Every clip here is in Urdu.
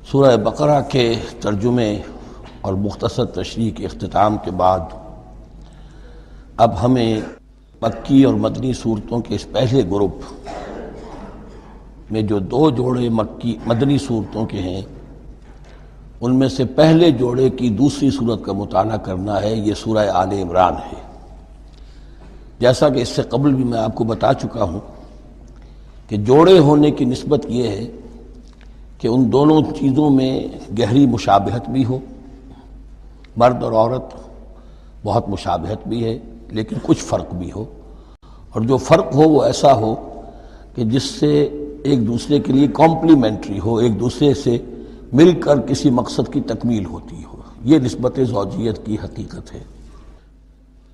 سورہ بقرہ کے ترجمے اور مختصر تشریح کے اختتام کے بعد اب ہمیں مکی اور مدنی صورتوں کے اس پہلے گروپ میں جو دو جوڑے مدنی صورتوں کے ہیں ان میں سے پہلے جوڑے کی دوسری صورت کا مطالعہ کرنا ہے۔ یہ سورہ آل عمران ہے۔ جیسا کہ اس سے قبل بھی میں آپ کو بتا چکا ہوں کہ جوڑے ہونے کی نسبت یہ ہے کہ ان دونوں چیزوں میں گہری مشابہت بھی ہو، مرد اور عورت بہت مشابہت بھی ہے لیکن کچھ فرق بھی ہو، اور جو فرق ہو وہ ایسا ہو کہ جس سے ایک دوسرے کے لیے کمپلیمنٹری ہو، ایک دوسرے سے مل کر کسی مقصد کی تکمیل ہوتی ہو۔ یہ نسبت زوجیت کی حقیقت ہے۔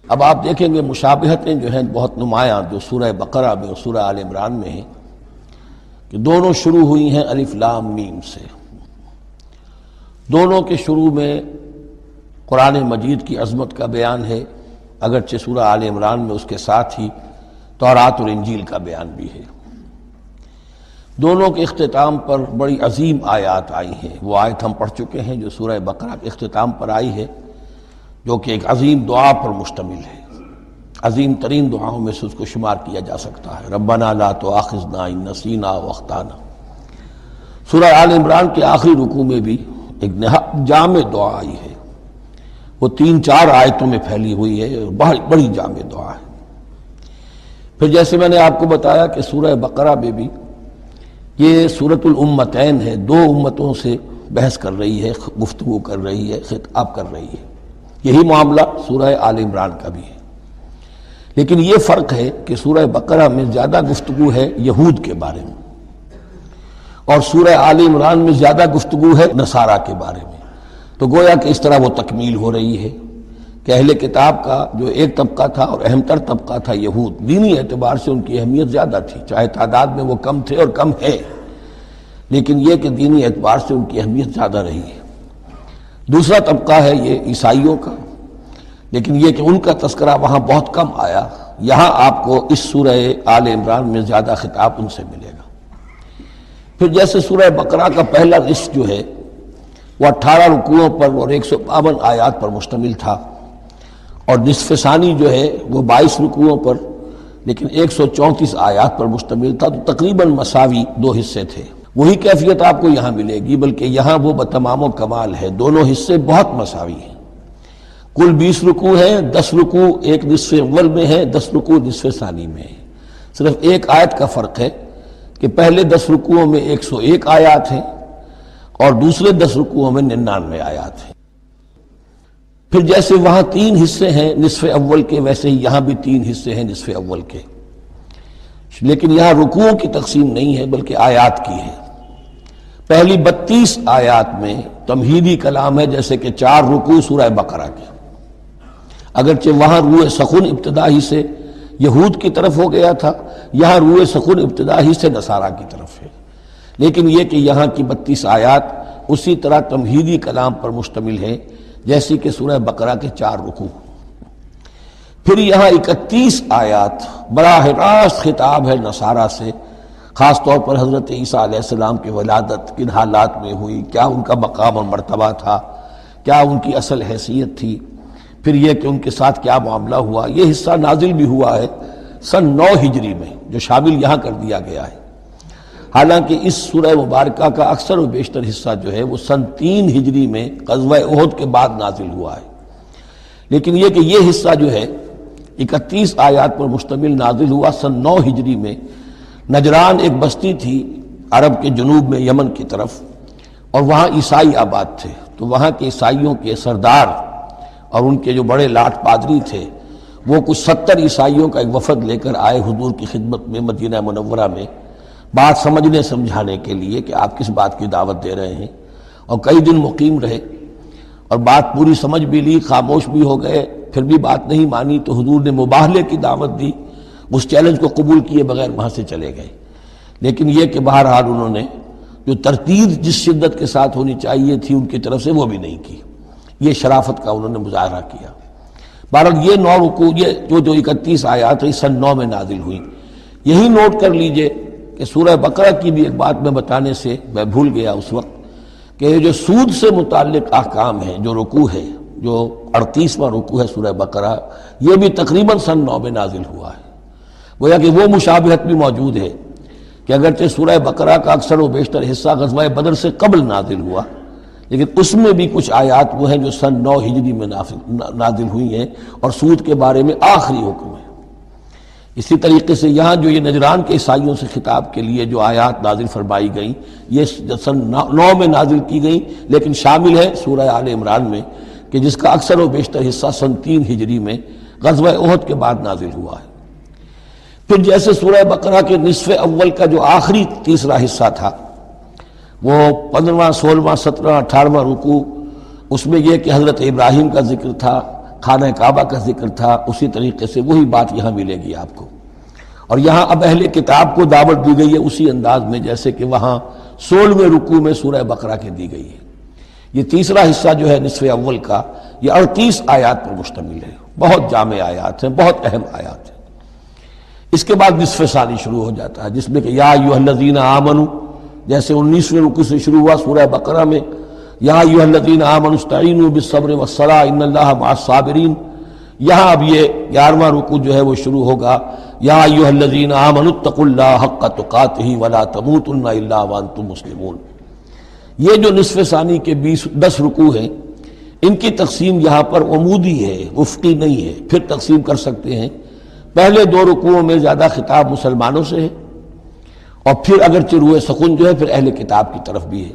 اب آپ دیکھیں گے مشابہتیں جو ہیں بہت نمایاں جو سورہ بقرہ میں اور سورہ آل عمران میں ہیں کہ دونوں شروع ہوئی ہیں الف لام میم سے۔ دونوں کے شروع میں قرآن مجید کی عظمت کا بیان ہے، اگرچہ سورہ آل عمران میں اس کے ساتھ ہی تورات اور انجیل کا بیان بھی ہے۔ دونوں کے اختتام پر بڑی عظیم آیات آئی ہیں۔ وہ آیت ہم پڑھ چکے ہیں جو سورہ بقرہ کے اختتام پر آئی ہے، جو کہ ایک عظیم دعا پر مشتمل ہے، عظیم ترین دعاؤں میں سے اس کو شمار کیا جا سکتا ہے۔ ربنا لا تؤاخذنا ان نسینا او اخطانا۔ سورہ آل عمران کے آخری رکوع میں بھی ایک نہایت جامع دعا آئی ہے، وہ 3-4 آیتوں میں پھیلی ہوئی ہے، بڑی جامع دعا ہے۔ پھر جیسے میں نے آپ کو بتایا کہ سورہ بقرہ میں بھی یہ سورۃ الامتین ہے، دو امتوں سے بحث کر رہی ہے، گفتگو کر رہی ہے، خطاب کر رہی ہے۔ یہی معاملہ سورہ آل عمران کا بھی ہے، لیکن یہ فرق ہے کہ سورہ بقرہ میں زیادہ گفتگو ہے یہود کے بارے میں، اور سورہ آل عمران میں زیادہ گفتگو ہے نصارہ کے بارے میں۔ تو گویا کہ اس طرح وہ تکمیل ہو رہی ہے کہ اہل کتاب کا جو ایک طبقہ تھا اور اہم تر طبقہ تھا یہود، دینی اعتبار سے ان کی اہمیت زیادہ تھی، چاہے تعداد میں وہ کم تھے اور کم ہے، لیکن یہ کہ دینی اعتبار سے ان کی اہمیت زیادہ رہی ہے۔ دوسرا طبقہ ہے یہ عیسائیوں کا، لیکن یہ کہ ان کا تذکرہ وہاں بہت کم آیا، یہاں آپ کو اس سورہ آل عمران میں زیادہ خطاب ان سے ملے گا۔ پھر جیسے سورہ بقرہ کا پہلا نصف جو ہے وہ 18 رکوعوں پر اور 152 آیات پر مشتمل تھا، اور نصف ثانی جو ہے وہ 22 رکوعوں پر لیکن 134 آیات پر مشتمل تھا، تو تقریباً مساوی دو حصے تھے۔ وہی کیفیت آپ کو یہاں ملے گی، بلکہ یہاں وہ بتمام و کمال ہے، دونوں حصے بہت مساوی ہیں۔ کل 20 رکوع ہیں، 10 رکوع ایک نصف اول میں ہے، 10 رکوع نصف ثانی میں ہے۔ صرف ایک آیت کا فرق ہے کہ پہلے 10 رکوعوں میں 101 آیات ہیں اور دوسرے 10 رکوعوں میں 99 آیات ہیں۔ پھر جیسے وہاں 3 حصے ہیں نصف اول کے، ویسے ہی یہاں بھی 3 حصے ہیں نصف اول کے، لیکن یہاں رکوعوں کی تقسیم نہیں ہے بلکہ آیات کی ہے۔ پہلی 32 آیات میں تمہیدی کلام ہے، جیسے کہ 4 رکوع سورہ بقرہ کے، اگرچہ وہاں روح سخن ابتدا ہی سے یہود کی طرف ہو گیا تھا، یہاں روح سخن ابتدا ہی سے نصارہ کی طرف ہے، لیکن یہ کہ یہاں کی 32 آیات اسی طرح تمہیدی کلام پر مشتمل ہے جیسی کہ سورہ بقرہ کے 4 رکوع۔ پھر یہاں 31 آیات براہ راست خطاب ہے نصارہ سے، خاص طور پر حضرت عیسیٰ علیہ السلام کی ولادت کن حالات میں ہوئی، کیا ان کا مقام اور مرتبہ تھا، کیا ان کی اصل حیثیت تھی، پھر یہ کہ ان کے ساتھ کیا معاملہ ہوا۔ یہ حصہ نازل بھی ہوا ہے سن 9 ہجری میں، جو شامل یہاں کر دیا گیا ہے، حالانکہ اس سورہ مبارکہ کا اکثر و بیشتر حصہ جو ہے وہ سن 3 ہجری میں غزوہ احد کے بعد نازل ہوا ہے، لیکن یہ کہ یہ حصہ جو ہے 31 آیات پر مشتمل نازل ہوا سن 9 ہجری میں۔ نجران ایک بستی تھی عرب کے جنوب میں یمن کی طرف، اور وہاں عیسائی آباد تھے، تو وہاں کے عیسائیوں کے سردار اور ان کے جو بڑے لاٹ پادری تھے وہ کچھ 70 عیسائیوں کا ایک وفد لے کر آئے حضور کی خدمت میں مدینہ منورہ میں، بات سمجھنے سمجھانے کے لیے کہ آپ کس بات کی دعوت دے رہے ہیں، اور کئی دن مقیم رہے اور بات پوری سمجھ بھی لی، خاموش بھی ہو گئے، پھر بھی بات نہیں مانی تو حضور نے مباہلے کی دعوت دی، اس چیلنج کو قبول کیے بغیر وہاں سے چلے گئے۔ لیکن یہ کہ بہرحال انہوں نے جو ترتیب جس شدت کے ساتھ ہونی چاہیے تھی ان کی طرف سے وہ بھی نہیں کی، یہ شرافت کا انہوں نے مظاہرہ کیا۔ بہرحال یہ 9 رکوع، یہ جو 31 آیات ہیں سن 9 میں نازل ہوئی۔ یہی نوٹ کر لیجئے کہ سورہ بقرہ کی بھی ایک بات میں بتانے سے میں بھول گیا اس وقت کہ یہ جو سود سے متعلق احکام ہیں، جو رکوع ہے، جو 38واں رکوع ہے سورہ بقرہ، یہ بھی تقریباً سن 9 میں نازل ہوا ہے۔ گویا کہ وہ مشابہت بھی موجود ہے کہ اگرچہ سورہ بقرہ کا اکثر و بیشتر حصہ غزوہ بدر سے قبل نازل ہوا، لیکن اس میں بھی کچھ آیات وہ ہیں جو سن 9 ہجری میں نازل ہوئی ہیں اور سود کے بارے میں آخری حکم ہے۔ اسی طریقے سے یہاں جو یہ نجران کے عیسائیوں سے خطاب کے لیے جو آیات نازل فرمائی گئیں، یہ سن 9 میں نازل کی گئیں، لیکن شامل ہے سورہ آل عمران میں کہ جس کا اکثر و بیشتر حصہ سن 3 ہجری میں غزوہ احد کے بعد نازل ہوا ہے۔ پھر جیسے سورہ بقرہ کے نصف اول کا جو آخری تیسرا حصہ تھا، وہ 15واں 16واں 17واں 18واں رکوع، اس میں یہ کہ حضرت ابراہیم کا ذکر تھا، خانہ کعبہ کا ذکر تھا، اسی طریقے سے وہی بات یہاں ملے گی آپ کو۔ اور یہاں اب اہل کتاب کو دعوت دی گئی ہے اسی انداز میں جیسے کہ وہاں 16ویں رکوع میں سورہ بقرہ کے دی گئی ہے۔ یہ تیسرا حصہ جو ہے نصف اول کا، یہ 38 آیات پر مشتمل ہے، بہت جامع آیات ہیں، بہت اہم آیات ہیں۔ اس کے بعد نصف ثانی شروع ہو جاتا ہے جس میں کہ یا ایھا الذین آمنوا، جیسے 19ویں رکوع سے شروع ہوا سورہ بقرہ میں یا ایھا الذین آمنوا استعینوا بالصبر والصلاۃ ان اللہ مع الصابرین، یہاں اب یہ 11واں رکوع جو ہے وہ شروع ہوگا یا ایھا الذین آمنوا اتقوا اللہ حق تقاتہ ولا تموتن الا وانتم مسلمون۔ یہ جو نصف ثانی کے 10 رکوع ہیں، ان کی تقسیم یہاں پر عمودی ہے، افقی نہیں ہے۔ پھر تقسیم کر سکتے ہیں، پہلے 2 رکوعوں میں زیادہ خطاب مسلمانوں سے ہے، اور پھر اگرچہ روئے سخن جو ہے پھر اہل کتاب کی طرف بھی ہے۔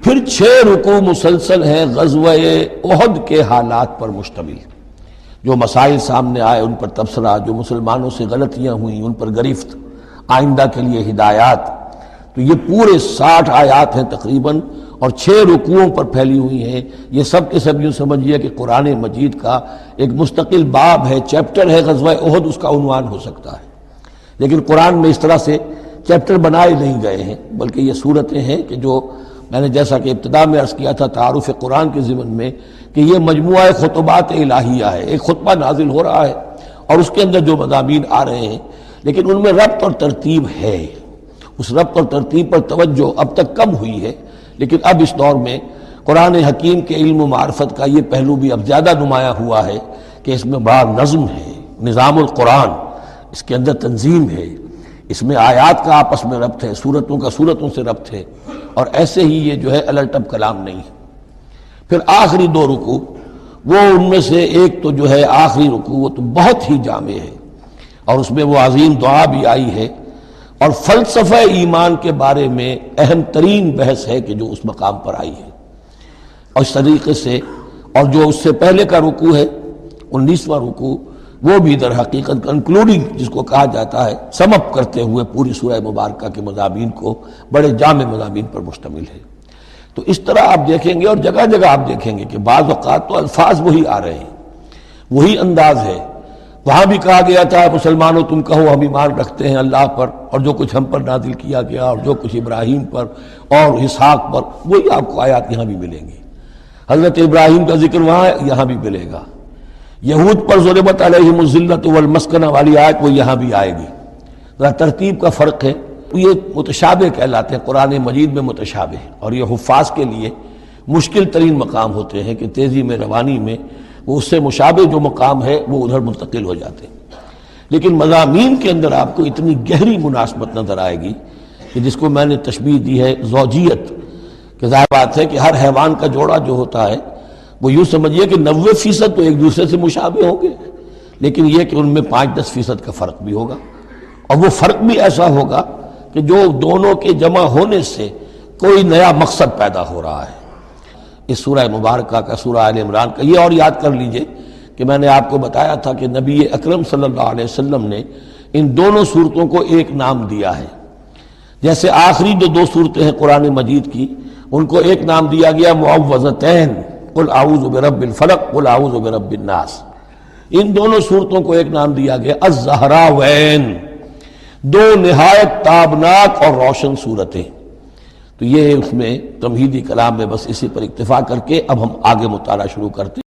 پھر 6 رکوع مسلسل ہیں غزوہ احد کے حالات پر مشتمل، جو مسائل سامنے آئے ان پر تبصرہ، جو مسلمانوں سے غلطیاں ہوئیں ان پر گرفت، آئندہ کے لیے ہدایات۔ تو یہ پورے 60 آیات ہیں تقریباً، اور 6 رکوعوں پر پھیلی ہوئی ہیں۔ یہ سب کے سب یوں سمجھیے کہ قرآن مجید کا ایک مستقل باب ہے، چیپٹر ہے غزوہ احد، اس کا عنوان ہو سکتا ہے، لیکن قرآن میں اس طرح سے چیپٹر بنائے نہیں گئے ہیں، بلکہ یہ صورتیں ہیں کہ جو میں نے جیسا کہ ابتدا میں عرض کیا تھا تعارف قرآن کے ضمن میں کہ یہ مجموعہ خطبات الہیہ ہے، ایک خطبہ نازل ہو رہا ہے اور اس کے اندر جو مضامین آ رہے ہیں، لیکن ان میں ربط اور ترتیب ہے۔ اس ربط اور ترتیب پر توجہ اب تک کم ہوئی ہے، لیکن اب اس دور میں قرآن حکیم کے علم و معرفت کا یہ پہلو بھی اب زیادہ نمایاں ہوا ہے کہ اس میں بڑا نظم ہے، نظام القرآن، اس کے اندر تنظیم ہے، اس میں آیات کا آپس میں ربط ہے، سورتوں کا سورتوں سے ربط ہے، اور ایسے ہی یہ جو ہے الٹ اب کلام نہیں ہے۔ پھر آخری 2 رکوع، وہ ان میں سے ایک تو جو ہے آخری رکوع وہ تو بہت ہی جامع ہے، اور اس میں وہ عظیم دعا بھی آئی ہے، اور فلسفہ ایمان کے بارے میں اہم ترین بحث ہے کہ جو اس مقام پر آئی ہے۔ اور اس طریقے سے، اور جو اس سے پہلے کا رکوع ہے 19واں رکوع، وہ بھی در حقیقت کنکلوڈنگ جس کو کہا جاتا ہے، سم اپ کرتے ہوئے پوری سورہ مبارکہ کے مضامین کو، بڑے جامع مضامین پر مشتمل ہے۔ تو اس طرح آپ دیکھیں گے، اور جگہ جگہ آپ دیکھیں گے کہ بعض اوقات تو الفاظ وہی آ رہے ہیں، وہی انداز ہے۔ وہاں بھی کہا گیا تھا مسلمانوں تم کہو ہم ایمان رکھتے ہیں اللہ پر اور جو کچھ ہم پر نازل کیا گیا اور جو کچھ ابراہیم پر اور اسحاق پر، وہی آپ کو آیات یہاں بھی ملیں گی۔ حضرت ابراہیم کا ذکر وہاں ہے، یہاں بھی ملے گا۔ یہود پر ضربت علیہم الذلۃ والمسکنہ والی آیت وہ یہاں بھی آئے گی۔ ذرا ترتیب کا فرق ہے، یہ متشابہ کہلاتے ہیں، قرآن مجید میں متشابہ، اور یہ حفاظ کے لیے مشکل ترین مقام ہوتے ہیں کہ تیزی میں روانی میں وہ اس سے مشابہ جو مقام ہے وہ ادھر منتقل ہو جاتے ہیں۔ لیکن مضامین کے اندر آپ کو اتنی گہری مناسبت نظر آئے گی کہ جس کو میں نے تشبیہ دی ہے زوجیت، کہ ظاہر بات ہے کہ ہر حیوان کا جوڑا جو ہوتا ہے وہ یوں سمجھیے کہ 90% تو ایک دوسرے سے مشابہ ہوں گے، لیکن یہ کہ ان میں 5-10% کا فرق بھی ہوگا، اور وہ فرق بھی ایسا ہوگا کہ جو دونوں کے جمع ہونے سے کوئی نیا مقصد پیدا ہو رہا ہے۔ اس سورہ مبارکہ کا، سورہ آل عمران کا، یہ اور یاد کر لیجئے کہ میں نے آپ کو بتایا تھا کہ نبی اکرم صلی اللہ علیہ وسلم نے ان دونوں صورتوں کو ایک نام دیا ہے۔ جیسے آخری جو 2 صورتیں ہیں قرآن مجید کی، ان کو ایک نام دیا گیا معوذتین، قل اعوذ برب الفلق قل اعوذ برب الناس۔ ان دونوں صورتوں کو ایک نام دیا گیا الزہراوین، 2 نہایت تابناک اور روشن صورتیں۔ تو یہ اس میں تمہیدی کلام میں بس اسی پر اکتفا کر کے اب ہم آگے مطالعہ شروع کرتے ہیں۔